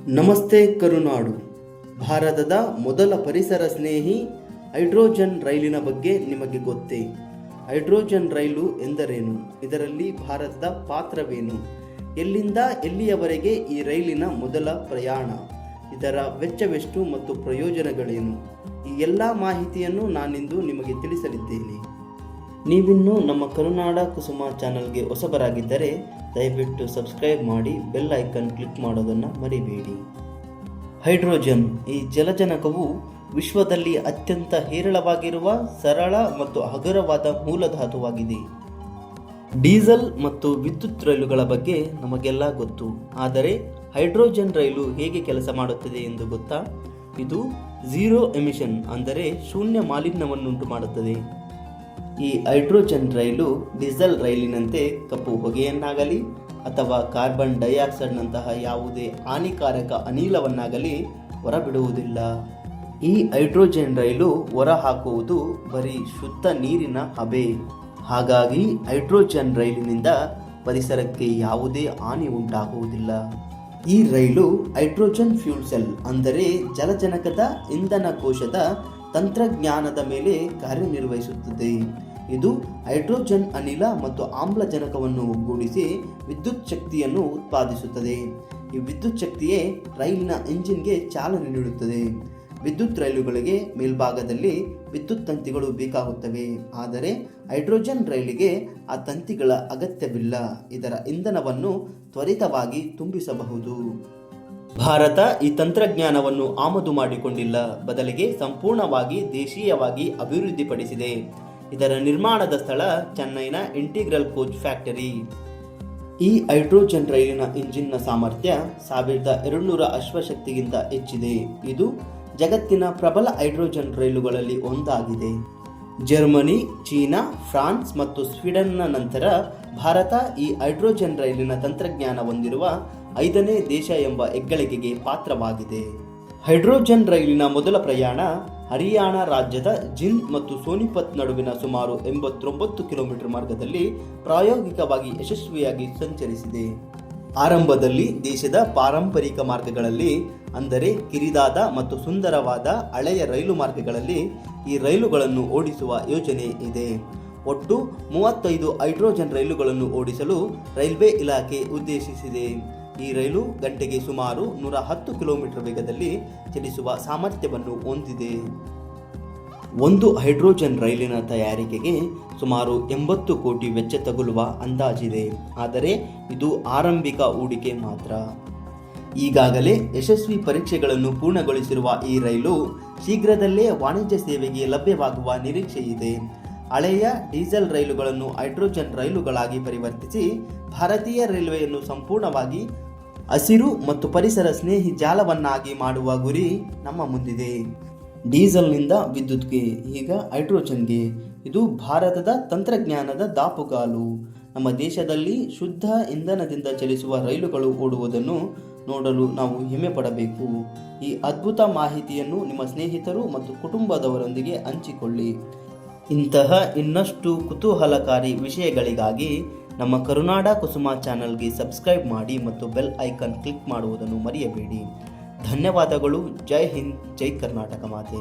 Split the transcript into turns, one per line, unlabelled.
ನಮಸ್ತೆ ಕರುನಾಡು. ಭಾರತದ ಮೊದಲ ಪರಿಸರ ಸ್ನೇಹಿ ಹೈಡ್ರೋಜನ್ ರೈಲಿನ ಬಗ್ಗೆ ನಿಮಗೆ ಗೊತ್ತೇ? ಹೈಡ್ರೋಜನ್ ರೈಲು ಎಂದರೇನು? ಇದರಲ್ಲಿ ಭಾರತದ ಪಾತ್ರವೇನು? ಎಲ್ಲಿಂದ ಎಲ್ಲಿಯವರೆಗೆ ಈ ರೈಲಿನ ಮೊದಲ ಪ್ರಯಾಣ? ಇದರ ವೆಚ್ಚವೆಷ್ಟು ಮತ್ತು ಪ್ರಯೋಜನಗಳೇನು? ಈ ಎಲ್ಲ ಮಾಹಿತಿಯನ್ನು ನಾನಿಂದು ನಿಮಗೆ ತಿಳಿಸಲಿದ್ದೇನೆ. ನೀವಿನ್ನೂ ನಮ್ಮ ಕರುನಾಡ ಕುಸುಮ ಚಾನಲ್ಗೆ ಹೊಸಬರಾಗಿದ್ದರೆ ದಯವಿಟ್ಟು ಸಬ್ಸ್ಕ್ರೈಬ್ ಮಾಡಿ, ಬೆಲ್ ಐಕನ್ ಕ್ಲಿಕ್ ಮಾಡೋದನ್ನು ಮರಿಬೇಡಿ. ಹೈಡ್ರೋಜನ್ ಈ ಜಲಜನಕವು ವಿಶ್ವದಲ್ಲಿ ಅತ್ಯಂತ ಹೇರಳವಾಗಿರುವ ಸರಳ ಮತ್ತು ಹಗುರವಾದ ಮೂಲಧಾತುವಾಗಿದೆ. ಡೀಸೆಲ್ ಮತ್ತು ವಿದ್ಯುತ್ ರೈಲುಗಳ ಬಗ್ಗೆ ನಮಗೆಲ್ಲ ಗೊತ್ತು, ಆದರೆ ಹೈಡ್ರೋಜನ್ ರೈಲು ಹೇಗೆ ಕೆಲಸ ಮಾಡುತ್ತದೆ ಎಂದು ಗೊತ್ತಾ? ಇದು ಝೀರೋ ಎಮಿಷನ್ ಅಂದರೆ ಶೂನ್ಯ ಮಾಲಿನ್ಯವನ್ನುಂಟು ಮಾಡುತ್ತದೆ. ಈ ಹೈಡ್ರೋಜನ್ ರೈಲು ಡೀಸೆಲ್ ರೈಲಿನಂತೆ ಕಪ್ಪು ಹೊಗೆಯನ್ನಾಗಲಿ ಅಥವಾ ಕಾರ್ಬನ್ ಡೈಆಕ್ಸೈಡ್ನಂತಹ ಯಾವುದೇ ಹಾನಿಕಾರಕ ಅನಿಲವನ್ನಾಗಲಿ ಹೊರಬಿಡುವುದಿಲ್ಲ. ಈ ಹೈಡ್ರೋಜನ್ ರೈಲು ಹೊರಹಾಕುವುದು ಬರೀ ಶುದ್ಧ ನೀರಿನ ಹಬೆ. ಹಾಗಾಗಿ ಹೈಡ್ರೋಜನ್ ರೈಲಿನಿಂದ ಪರಿಸರಕ್ಕೆ ಯಾವುದೇ ಹಾನಿ ಉಂಟಾಗುವುದಿಲ್ಲ. ಈ ರೈಲು ಹೈಡ್ರೋಜನ್ ಫ್ಯೂಲ್ ಸೆಲ್ ಅಂದರೆ ಜಲಜನಕದ ಇಂಧನ ಕೋಶದ ತಂತ್ರಜ್ಞಾನದ ಮೇಲೆ ಕಾರ್ಯನಿರ್ವಹಿಸುತ್ತದೆ. ಇದು ಹೈಡ್ರೋಜನ್ ಅನಿಲ ಮತ್ತು ಆಮ್ಲಜನಕವನ್ನು ಒಗ್ಗೂಡಿಸಿ ವಿದ್ಯುತ್ ಶಕ್ತಿಯನ್ನು ಉತ್ಪಾದಿಸುತ್ತದೆ. ಈ ವಿದ್ಯುತ್ ಶಕ್ತಿಯೇ ರೈಲಿನ ಎಂಜಿನ್ಗೆ ಚಾಲನೆ ನೀಡುತ್ತದೆ. ವಿದ್ಯುತ್ ರೈಲುಗಳಿಗೆ ಮೇಲ್ಭಾಗದಲ್ಲಿ ವಿದ್ಯುತ್ ತಂತಿಗಳು ಬೇಕಾಗುತ್ತವೆ, ಆದರೆ ಹೈಡ್ರೋಜನ್ ರೈಲಿಗೆ ಆ ತಂತಿಗಳ ಅಗತ್ಯವಿಲ್ಲ. ಇದರ ಇಂಧನವನ್ನು ತ್ವರಿತವಾಗಿ ತುಂಬಿಸಬಹುದು. ಭಾರತ ಈ ತಂತ್ರಜ್ಞಾನವನ್ನು ಆಮದು ಮಾಡಿಕೊಂಡಿಲ್ಲ, ಬದಲಿಗೆ ಸಂಪೂರ್ಣವಾಗಿ ದೇಶೀಯವಾಗಿ ಅಭಿವೃದ್ಧಿಪಡಿಸಿದೆ. ಇದರ ನಿರ್ಮಾಣದ ಸ್ಥಳ ಚೆನ್ನೈನ ಇಂಟಿಗ್ರಲ್ ಕೋಚ್ ಫ್ಯಾಕ್ಟರಿ. ಈ ಹೈಡ್ರೋಜನ್ ರೈಲಿನ ಇಂಜಿನ್ನ ಸಾಮರ್ಥ್ಯ 1200 ಅಶ್ವಶಕ್ತಿಗಿಂತ ಹೆಚ್ಚಿದೆ. ಇದು ಜಗತ್ತಿನ ಪ್ರಬಲ ಹೈಡ್ರೋಜನ್ ರೈಲುಗಳಲ್ಲಿ ಒಂದಾಗಿದೆ. ಜರ್ಮನಿ, ಚೀನಾ, ಫ್ರಾನ್ಸ್ ಮತ್ತು ಸ್ವೀಡನ್ನ ನಂತರ ಭಾರತ ಈ ಹೈಡ್ರೋಜನ್ ರೈಲಿನ ತಂತ್ರಜ್ಞಾನ ಹೊಂದಿರುವ 5ನೇ ದೇಶ ಎಂಬ ಹೆಗ್ಗಳಿಕೆಗೆ ಪಾತ್ರವಾಗಿದೆ. ಹೈಡ್ರೋಜನ್ ರೈಲಿನ ಮೊದಲ ಪ್ರಯಾಣ ಹರಿಯಾಣ ರಾಜ್ಯದ ಜಿಂದ್ ಮತ್ತು ಸೋನಿಪತ್ ನಡುವಿನ ಸುಮಾರು 89 ಕಿಲೋಮೀಟರ್ ಮಾರ್ಗದಲ್ಲಿ ಪ್ರಾಯೋಗಿಕವಾಗಿ ಯಶಸ್ವಿಯಾಗಿ ಸಂಚರಿಸಿದೆ. ಆರಂಭದಲ್ಲಿ ದೇಶದ ಪಾರಂಪರಿಕ ಮಾರ್ಗಗಳಲ್ಲಿ, ಅಂದರೆ ಕಿರಿದಾದ ಮತ್ತು ಸುಂದರವಾದ ಹಳೆಯ ರೈಲು ಮಾರ್ಗಗಳಲ್ಲಿ ಈ ರೈಲುಗಳನ್ನು ಓಡಿಸುವ ಯೋಜನೆ ಇದೆ. ಒಟ್ಟು 35 ಹೈಡ್ರೋಜನ್ ರೈಲುಗಳನ್ನು ಓಡಿಸಲು ರೈಲ್ವೆ ಇಲಾಖೆ ಉದ್ದೇಶಿಸಿದೆ. ಈ ರೈಲು ಗಂಟೆಗೆ ಸುಮಾರು 110 ಕಿಲೋಮೀಟರ್ ವೇಗದಲ್ಲಿ ಚಲಿಸುವ ಸಾಮರ್ಥ್ಯವನ್ನು ಹೊಂದಿದೆ. ಒಂದು ಹೈಡ್ರೋಜನ್ ರೈಲಿನ ತಯಾರಿಕೆಗೆ ಸುಮಾರು 80 ಕೋಟಿ ವೆಚ್ಚ ತಗುಲುವ ಅಂದಾಜಿದೆ, ಆದರೆ ಇದು ಆರಂಭಿಕ ಹೂಡಿಕೆ ಮಾತ್ರ. ಈಗಾಗಲೇ ಯಶಸ್ವಿ ಪರೀಕ್ಷೆಗಳನ್ನು ಪೂರ್ಣಗೊಳಿಸಿರುವ ಈ ರೈಲು ಶೀಘ್ರದಲ್ಲೇ ವಾಣಿಜ್ಯ ಸೇವೆಗೆ ಲಭ್ಯವಾಗುವ ನಿರೀಕ್ಷೆಯಿದೆ. ಹಳೆಯ ಡೀಸೆಲ್ ರೈಲುಗಳನ್ನು ಹೈಡ್ರೋಜನ್ ರೈಲುಗಳಾಗಿ ಪರಿವರ್ತಿಸಿ ಭಾರತೀಯ ರೈಲ್ವೆಯನ್ನು ಸಂಪೂರ್ಣವಾಗಿ ಹಸಿರು ಮತ್ತು ಪರಿಸರ ಸ್ನೇಹಿ ಜಾಲವನ್ನಾಗಿ ಮಾಡುವ ಗುರಿ ನಮ್ಮ ಮುಂದಿದೆ. ಡೀಸೆಲ್ನಿಂದ ವಿದ್ಯುತ್ಗೆ, ಈಗ ಹೈಡ್ರೋಜನ್ಗೆ. ಇದು ಭಾರತದ ತಂತ್ರಜ್ಞಾನದ ದಾಪುಗಾಲು. ನಮ್ಮ ದೇಶದಲ್ಲಿ ಶುದ್ಧ ಇಂಧನದಿಂದ ಚಲಿಸುವ ರೈಲುಗಳು ಓಡುವುದನ್ನು ನೋಡಲು ನಾವು ಹೆಮ್ಮೆ ಪಡಬೇಕು. ಈ ಅದ್ಭುತ ಮಾಹಿತಿಯನ್ನು ನಿಮ್ಮ ಸ್ನೇಹಿತರು ಮತ್ತು ಕುಟುಂಬದವರೊಂದಿಗೆ ಹಂಚಿಕೊಳ್ಳಿ. ಇಂತಹ ಇನ್ನಷ್ಟು ಕುತೂಹಲಕಾರಿ ವಿಷಯಗಳಿಗಾಗಿ ನಮ್ಮ ಕರುನಾಡ ಕುಸುಮ ಚಾನಲ್ಗೆ ಸಬ್ಸ್ಕ್ರೈಬ್ ಮಾಡಿ ಮತ್ತು ಬೆಲ್ ಐಕಾನ್ ಕ್ಲಿಕ್ ಮಾಡುವುದನ್ನು ಮರೆಯಬೇಡಿ. ಧನ್ಯವಾದಗಳು. ಜೈ ಹಿಂದ್, ಜೈ ಕರ್ನಾಟಕ ಮಾತೆ.